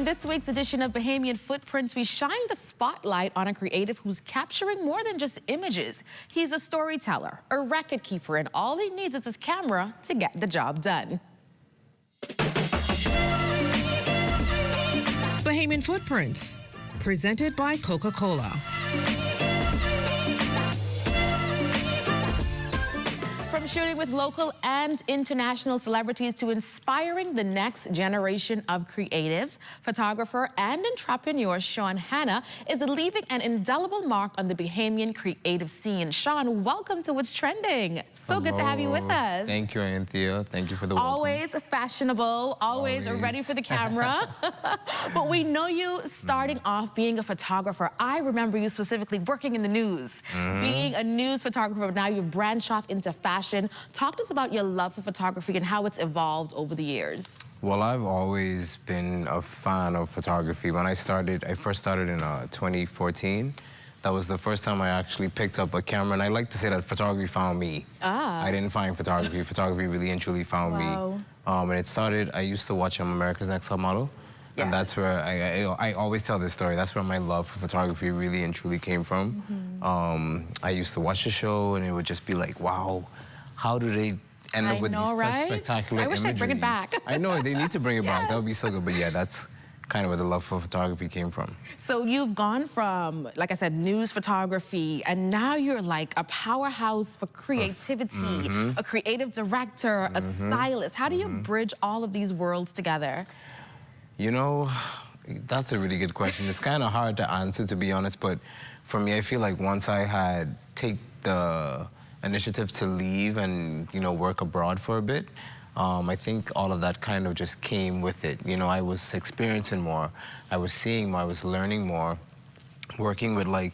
In this week's edition of Bahamian Footprints, we shine the spotlight on a creative who's capturing more than just images. He's a storyteller, a record keeper, and all he needs is his camera to get the job done. Bahamian Footprints, presented by Coca-Cola. From shooting with local and international celebrities to inspiring the next generation of creatives, photographer and entrepreneur Shawn Hanna is leaving an indelible mark on the Bahamian creative scene. Shawn, welcome to What's Trending. So good to have you with us. Thank you, Anthea. Thank you for the welcome. Always fashionable, always ready for the camera. But we know you starting off being a photographer. I remember you specifically working in the news, being a news photographer, but now you've branched off into fashion. Talk to us about your love for photography and how it's evolved over the years. Well, I've always been a fan of photography. When I first started in 2014. That was the first time I actually picked up a camera, and I like to say that photography found me. I didn't find photography. Photography really and truly found me. And it started, I used to watch America's Next Top Model. Yeah. And that's where I always tell this story. That's where my love for photography really and truly came from. I used to watch the show, and it would just be like, wow, how do they end up with such spectacular imagery? I wish they'd bring it back. I know, they need to bring it back. That would be so good. But yeah, that's kind of where the love for photography came from. So you've gone from, like I said, news photography, and now you're like a powerhouse for creativity, a creative director, a stylist. How do you bridge all of these worlds together? You know, that's a really good question. It's kind of hard to answer, to be honest, but for me, I feel like once I had take the initiative to leave and, you know, work abroad for a bit, I think all of that kind of just came with it. You know, I was experiencing more, I was seeing more, I was learning more, working with like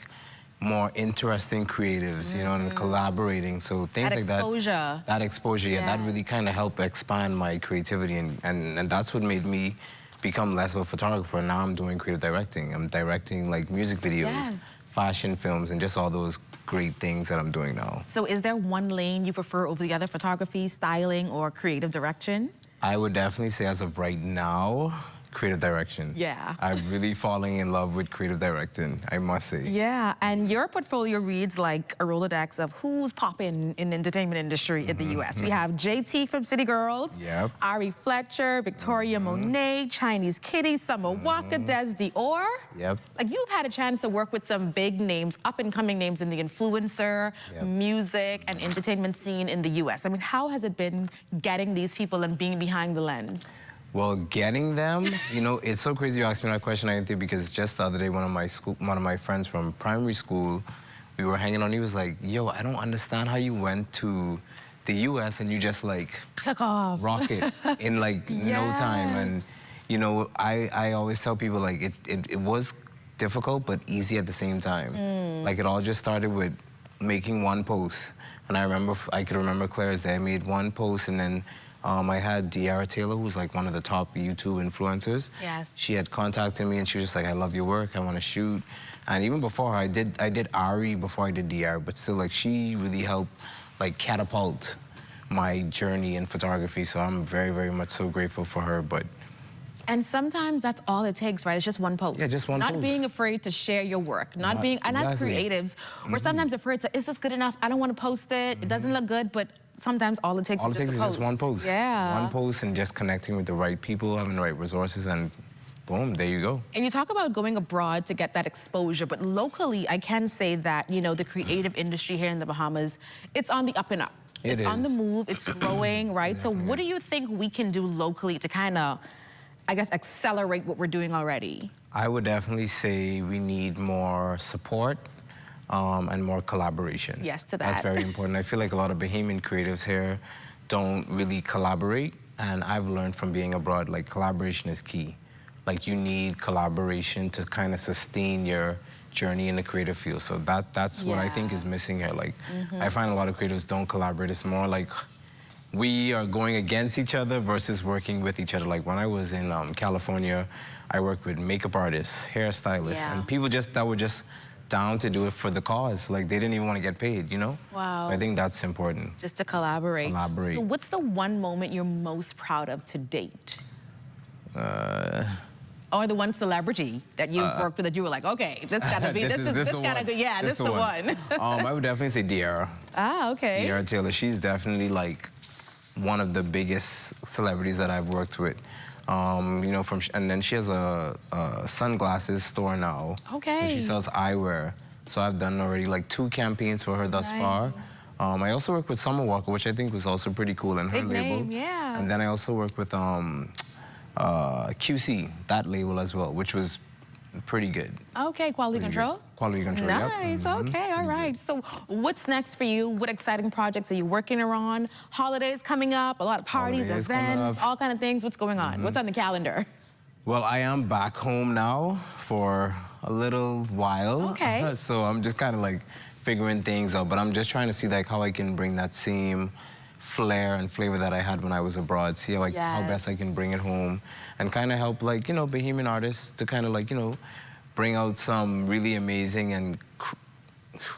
more interesting creatives, you know, and collaborating. So things like that. That exposure, yeah, that really kind of helped expand my creativity, and that's what made me become less of a photographer. Now I'm doing creative directing. I'm directing like music videos, fashion films, and just all those great things that I'm doing now. So is there one lane you prefer over the other, photography, styling, or creative direction? I would definitely say as of right now, creative direction. Yeah. I'm really falling in love with creative directing, I must say. Yeah, and your portfolio reads like a Rolodex of who's popping in the entertainment industry in the U.S. We have JT from City Girls, Ari Fletcher, Victoria Monet, Chinese Kitty, Summer Walker, Des Dior. Like, you've had a chance to work with some big names, up-and-coming names in the influencer, music, and entertainment scene in the U.S. I mean, how has it been getting these people and being behind the lens? Well, getting them, you know, it's so crazy you asked me that question, I think, because just the other day, one of my friends from primary school, we were hanging on. He was like, "Yo, I don't understand how you went to the U.S. and you just like took off, rocket in like no time." And you know, I always tell people like it was difficult but easy at the same time. Like, it all just started with making one post, and I could remember Claire's day. I made one post, and then I had De'Ara Taylor, who's like one of the top YouTube influencers. She had contacted me, and she was just like, "I love your work, I want to shoot." And even before her, I did Ari before I did De'Ara, but still, like, she really helped like catapult my journey in photography. So I'm very, very much so grateful for her. And sometimes that's all it takes, right? It's just one post. Yeah, just one post. Not being afraid to share your work. Not being, and as creatives, we're sometimes afraid to, is this good enough? I don't want to post it. It doesn't look good, but sometimes all it takes is just a post. Just one post. One post, and just connecting with the right people, having the right resources, and boom, there you go. And you talk about going abroad to get that exposure, but locally, I can say that, you know, the creative industry here in the Bahamas, it's on the up and up. It's on the move, it's growing, right? So what do you think we can do locally to kind of, I guess, accelerate what we're doing already? I would definitely say we need more support and more collaboration. Yes, to that. That's very important. I feel like a lot of Bahamian creatives here don't really collaborate, and I've learned from being abroad, like, collaboration is key. Like, you need collaboration to kind of sustain your journey in the creative field. So that's what I think is missing here. Like, I find a lot of creatives don't collaborate. It's more like we are going against each other versus working with each other. Like, when I was in California, I worked with makeup artists, hairstylists, and people that were just down to do it for the cause. Like, they didn't even want to get paid, you know? Wow. So I think that's important. Just to collaborate. Collaborate. So what's the one moment you're most proud of to date? Or the one celebrity that you worked with that you were like, okay, this gotta be, this gotta go, yeah, this is the one. I would definitely say De'Ara. Ah, okay. De'Ara Taylor, she's definitely like one of the biggest celebrities that I've worked with. You know, and then she has a sunglasses store now. Okay. And she sells eyewear. So I've done already like 2 campaigns for her thus far. I also work with Summer Walker, which I think was also pretty cool, and her Big label. name, yeah. And then I also work with QC, that label as well, which was pretty good. Okay, quality control? Quality control, nice, yep. Okay, all right. So what's next for you? What exciting projects are you working on? Holidays coming up, a lot of parties, events, all kind of things. What's going on? What's on the calendar? Well, I am back home now for a little while. Okay. So I'm just kind of like figuring things out, but I'm just trying to see like how I can bring that same flair and flavor that I had when I was abroad, see like how best I can bring it home and kind of help like, you know, Bahamian artists to kind of like, you know, bring out some really amazing and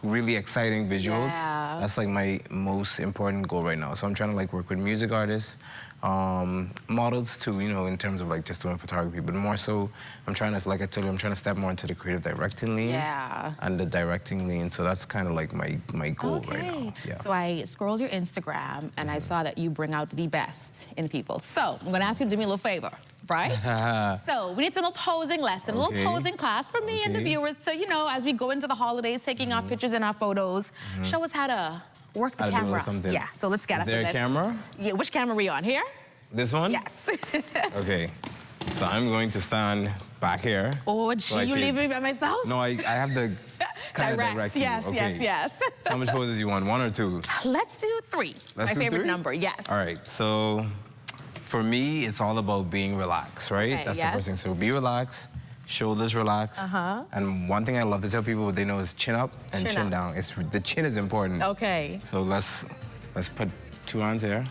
really exciting visuals. Yeah. That's like my most important goal right now. So I'm trying to like work with music artists, models too, you know, in terms of like just doing photography, but more so I'm trying to, like I told you, I'm trying to step more into the creative directing lane and the directing lane. So that's kind of like my goal right now. Yeah. So I scrolled your Instagram and I saw that you bring out the best in people. So I'm gonna ask you to do me a little favor, right? So we need a little posing lesson, a little posing class for me and the viewers to, you know, as we go into the holidays, taking our pictures and our photos, show us how to work the camera. Yeah, so let's get up. Is there a camera? Yeah, which camera are we on? Here? This one? Yes. Okay, so I'm going to stand back here. Oh, gee, so you leaving me by myself? No, I have the direct. Yes, yes. So how much poses you want, 1 or 2? Let's do 3. My favorite number, yes. All right, so for me, it's all about being relaxed, right? Okay, that's the first thing. So be relaxed, shoulders relaxed. And one thing I love to tell people what they know is chin up and chin down. The chin is important. Okay. So let's put 2 hands here.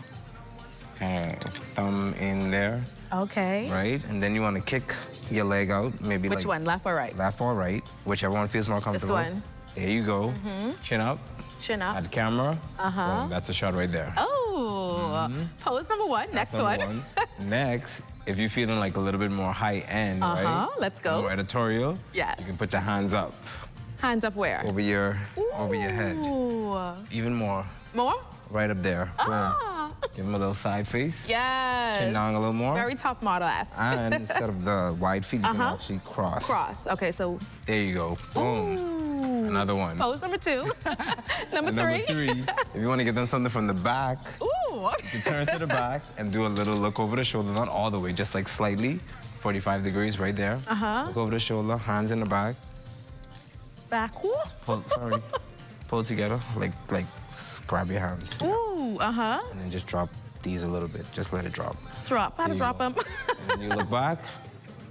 Thumb in there. Okay. Right? And then you want to kick your leg out, maybe Which one, left or right? Left or right, whichever one feels more comfortable. This one. There you go. Chin up. Chin up. At the camera. Boom, that's a shot right there. Oh, pose number 1, next one. Next, if you're feeling like a little bit more high end, right? Let's go. More editorial. Yeah. You can put your hands up. Hands up where? Over your head. Even more. More? Right up there. Boom. Give them a little side face. Yes. Chin down a little more. Very top model-esque. And instead of the wide feet, you can actually cross. Cross. Okay, so. There you go. Boom. Ooh. Another one. Pose number 2. Number 3. Number 3. If you want to get them something from the back, Ooh. you turn to the back and do a little look over the shoulder, not all the way, just like slightly, 45 degrees right there. Look over the shoulder, hands in the back. Back. Pull together, like grab your hands. Ooh, And then just drop these a little bit. Just let it drop. Drop. How to drop them? And then you look back,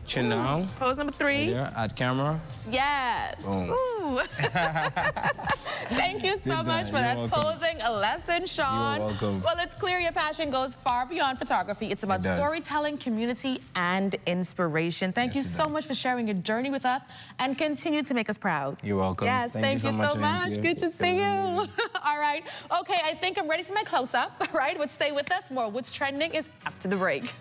chin down. Pose number 3. Right at camera. Yes. Boom. Ooh. Thank you so much for that posing lesson, Shawn. You're welcome. Well, it's clear your passion goes far beyond photography. It's about storytelling, community, and inspiration. Thank you so much for sharing your journey with us and continue to make us proud. You're welcome. Yes, thank you so much. Good to see you. All right. Okay, I think I'm ready for my close-up. All right, but stay with us. More What's Trending is after the break.